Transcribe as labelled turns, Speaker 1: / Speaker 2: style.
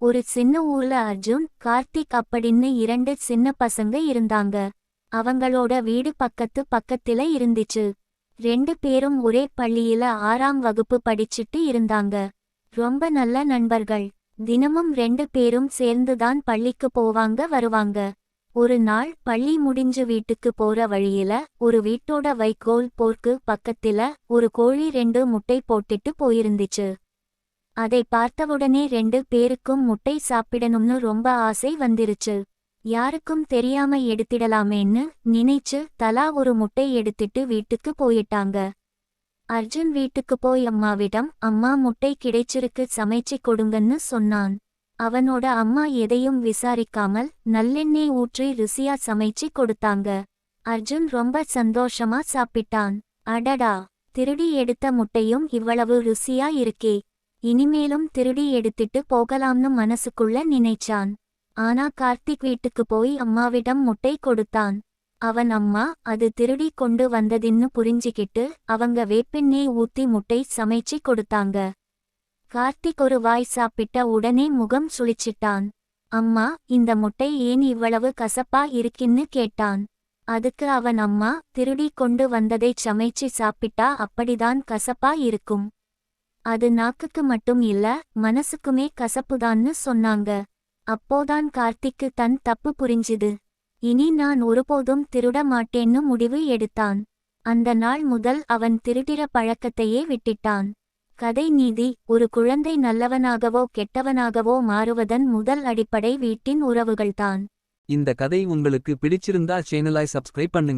Speaker 1: ஒரு சின்ன ஊர்ல அர்ஜுன் கார்த்திக் அப்படின்னு இரண்டு சின்ன பசங்க இருந்தாங்க. அவங்களோட வீடு பக்கத்து பக்கத்தில இருந்துச்சு. ரெண்டு பேரும் ஒரே பள்ளியில 6ஆம் வகுப்பு படிச்சிட்டு இருந்தாங்க. ரொம்ப நல்ல நண்பர்கள். தினமும் ரெண்டு பேரும் சேர்ந்துதான் பள்ளிக்கு போவாங்க வருவாங்க. ஒரு நாள் பள்ளி முடிஞ்சு வீட்டுக்கு போற வழியில ஒரு வீட்டோட வைக்கோல் போர்க்கு பக்கத்தில ஒரு கோழி 2 முட்டை போட்டுட்டு போயிருந்துச்சு. அதை பார்த்தவுடனே ரெண்டு பேருக்கும் முட்டை சாப்பிடணும்னு ரொம்ப ஆசை வந்துருச்சு. யாருக்கும் தெரியாம எடுத்திடலாமேன்னு நினைச்சு தலா ஒரு முட்டை எடுத்துட்டு வீட்டுக்கு போயிட்டாங்க. அர்ஜுன் வீட்டுக்கு போய் அம்மாவிடம் அம்மா முட்டை கிடைச்சிருக்கு சமைச்சு கொடுங்கன்னு சொன்னான். அவனோட அம்மா எதையும் விசாரிக்காமல் நல்லெண்ணெய் ஊற்றி ருசியா சமைச்சு கொடுத்தாங்க. அர்ஜுன் ரொம்ப சந்தோஷமா சாப்பிட்டான். அடடா, திருடி எடுத்த முட்டையும் இவ்வளவு ருசியா இருக்கே, இனிமேலும் திருடி எடுத்துட்டு போகலாம்னு மனசுக்குள்ள நினைச்சான். ஆனா கார்த்திக் வீட்டுக்கு போய் அம்மாவிடம் முட்டை கொடுத்தான். அவன் அம்மா அது திருடி கொண்டு வந்ததின்னு புரிஞ்சிக்கிட்டு அவங்க வேப்பெண்ணெய் ஊத்தி முட்டை சமைச்சு கொடுத்தாங்க. கார்த்திக் ஒரு வாய் சாப்பிட்ட உடனே முகம் சுளிச்சிட்டான். அம்மா, இந்த முட்டை ஏன் இவ்வளவு கசப்பா இருக்குன்னு கேட்டான். அதுக்கு அவன் அம்மா, திருடி கொண்டு வந்ததை சமைச்சு சாப்பிட்டா அப்படிதான் கசப்பா இருக்கும். அது நாக்குக்கு மட்டும் இல்ல, மனசுக்குமே கசப்புதான்னு சொன்னாங்க. அப்போதான் கார்த்திக்கு தன் தப்பு புரிஞ்சுது. இனி நான் ஒருபோதும் திருட மாட்டேன்னு முடிவு எடுத்தான். அந்த நாள் முதல் அவன் திருடிற பழக்கத்தையே விட்டுட்டான். கதை நீதி: ஒரு குழந்தை நல்லவனாகவோ கெட்டவனாகவோ மாறுவதன் முதல் அடிப்படை வீட்டின் உறவுகள்தான்.
Speaker 2: இந்த கதை உங்களுக்கு பிடிச்சிருந்தா சேனலை சப்ஸ்கிரைப் பண்ணுங்க.